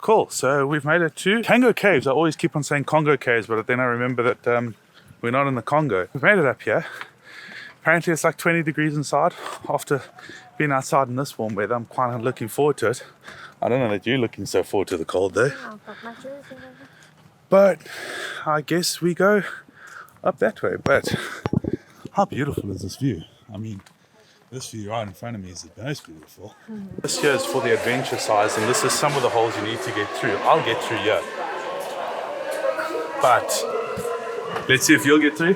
Cool, so we've made it to Cango Caves. I always keep on saying Congo Caves, but then I remember that we're not in the Congo. We've made it up here. Apparently it's like 20 degrees inside. After being outside in this warm weather, I'm quite looking forward to it. I don't know that you're looking so forward to the cold though. Yeah, I've got my jersey on. But I guess we go up that way. But how beautiful is this view? I mean, this view right in front of me is the most beautiful. This here is for the adventure size, and this is some of the holes you need to get through. I'll get through here. But let's see if you'll get through.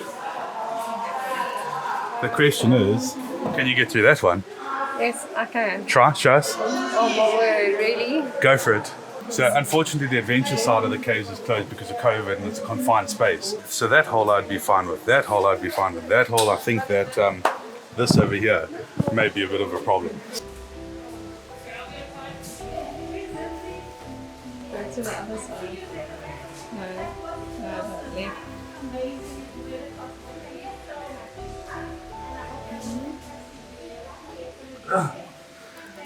The question is, can you get through that one? Yes, I can. Try, show us. Oh my word, really? Go for it. So unfortunately the adventure side of the caves is closed because of COVID and it's a confined space. So that hole I'd be fine with. That hole I'd be fine with. That hole I think that this over here may be a bit of a problem. Go to the other side. No, left.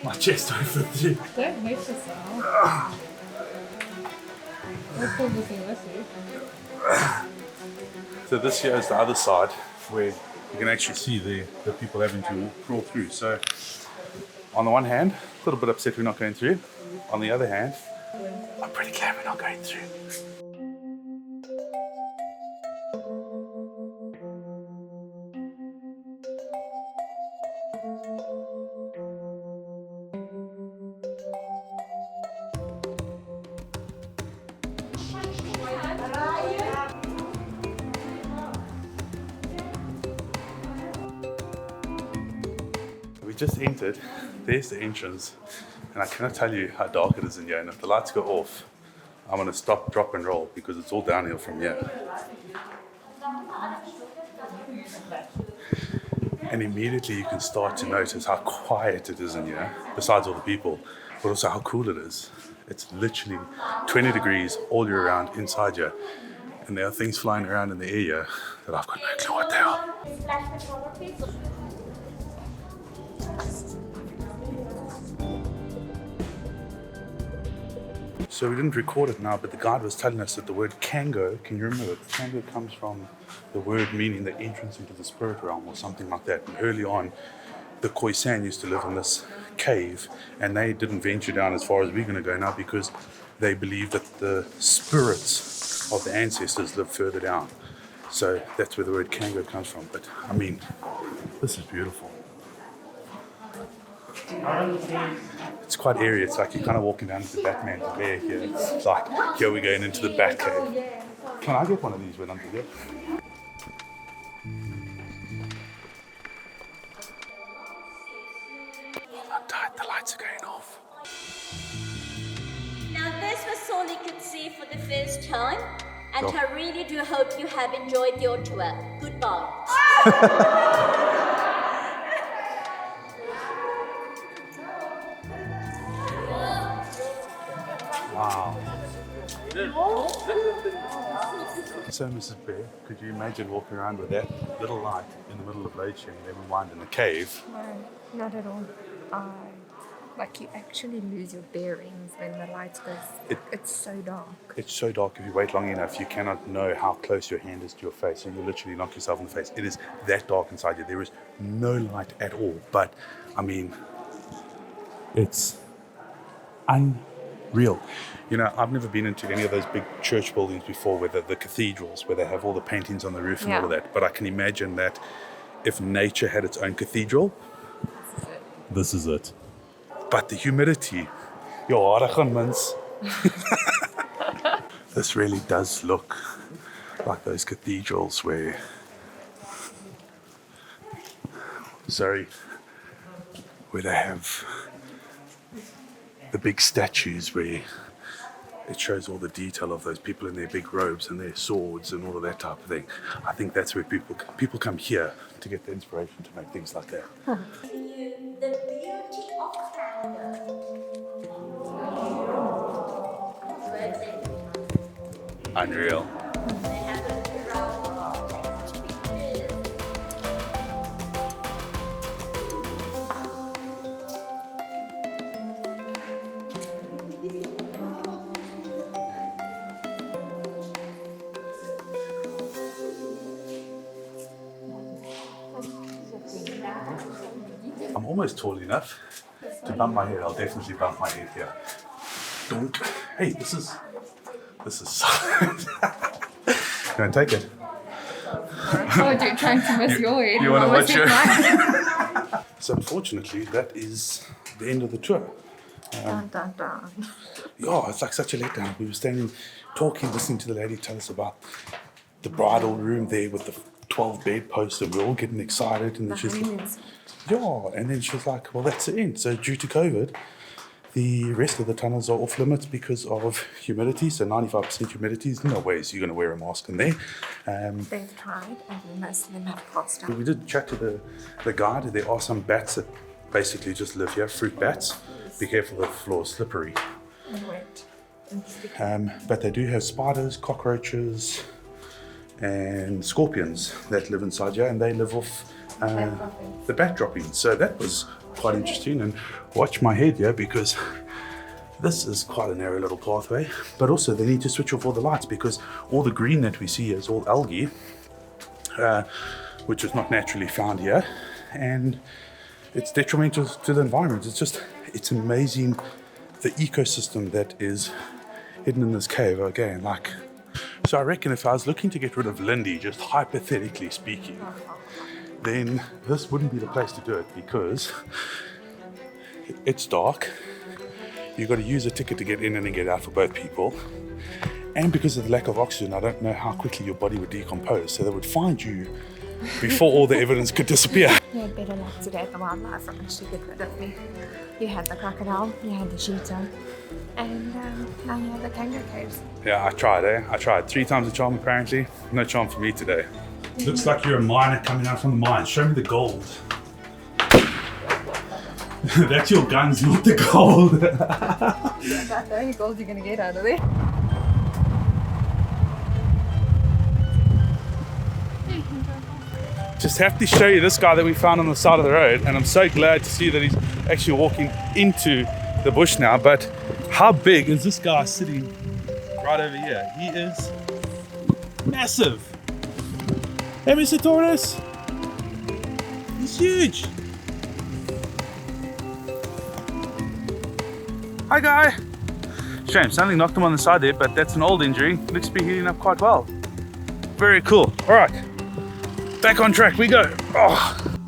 My chest went for three. Don't hurt yourself. We'll pull this thing with you. So this here is the other side where you can actually see the people having to crawl through. So on the one hand, a little bit upset we're not going through. On the other hand, I'm pretty glad we're not going through. We just entered, there's the entrance, and I cannot tell you how dark it is in here, and if the lights go off, I'm going to stop, drop and roll because it's all downhill from here. And immediately you can start to notice how quiet it is in here, besides all the people, but also how cool it is. It's literally 20 degrees all year round inside here, and there are things flying around in the air here that I've got no clue what they are. So we didn't record it now, but the guide was telling us that the word Cango, can you remember it? Cango comes from the word meaning the entrance into the spirit realm or something like that. And early on, the Khoisan used to live in this cave, and they didn't venture down as far as we're going to go now because they believed that the spirits of the ancestors lived further down. So that's where the word Cango comes from. But I mean, this is beautiful. It's quite airy. It's like you're kind of walking down into Batman's lair here. It's like, here we're going into the Bat Cave. Can I get one of these when I'm here? Hold on tight, the lights are going off. Now this was all you could see for the first time, and I really do hope you have enjoyed your tour. Goodbye. Wow. So, Mrs. Bear, could you imagine walking around with that little light in the middle of load shedding, never mind in a cave? No, not at all. Like you actually lose your bearings when the lights go. It's so dark. It's so dark. If you wait long enough, you cannot know how close your hand is to your face, and you literally knock yourself in the face. It is that dark inside you. There is no light at all. But, I mean, it's unreal. You know, I've never been into any of those big church buildings before, where the cathedrals, where they have all the paintings on the roof and all of that. But I can imagine that if nature had its own cathedral, this is it. But the humidity, this really does look like those cathedrals where, where they have the big statues where it shows all the detail of those people in their big robes and their swords and all of that type of thing. I think that's where people come here to get the inspiration to make things like that. The beauty of Cango. Unreal. almost tall enough to bump my head. I'll definitely bump my head here. Don't. Hey, this is solid. You want to take it? Oh, you're trying to miss your head. You want to What was watch it it? like? So unfortunately, that is the end of the tour. Dun, dun, dun. Yeah, it's like such a letdown. We were standing, talking, listening to the lady tell us about the bridal room there with the 12 bedposts, and we're all getting excited. And then The she's like, honeymoon suite. yeah, and then she was like, well, that's the end. So due to COVID, the rest of the tunnels are off limits because of humidity. So 95% humidity. There's no ways you're going to wear a mask in there. They've tried, and most of them have passed out. We did chat to the guide. There are some bats that basically just live here, fruit bats. Be careful, the floor is slippery. And wet. But they do have spiders, cockroaches, and scorpions that live inside here, and they live off the bat droppings. So that was quite interesting. And watch my head here, because this is quite a narrow little pathway, but also they need to switch off all the lights because all the green that we see is all algae, which is not naturally found here, and it's detrimental to the environment. It's amazing the ecosystem that is hidden in this cave again. So I reckon if I was looking to get rid of Lindy, just hypothetically speaking, then this wouldn't be the place to do it, because it's dark. You've got to use a ticket to get in and then get out for both people. And because of the lack of oxygen, I don't know how quickly your body would decompose. So they would find you before all the evidence could disappear. You had better luck today at the wildlife ranch to get rid of me. You had the crocodile, you had the cheetah, and now you have the Cango Caves. Yeah, I tried, I tried 3 times the charm apparently. No charm for me today. Looks like you're a miner coming out from the mine. Show me the gold. That's your guns, not the gold. Yeah, that's the only gold you're gonna get out of there. Just have to show you this guy that we found on the side of the road, and I'm so glad to see that he's actually walking into the bush now. But how big is this guy sitting right over here? He is massive. Hey, Mr. Torres. He's huge. Hi, guy. Shame, something knocked him on the side there, but that's an old injury. Looks to be healing up quite well. Very cool. All right. Back on track we go. Oh.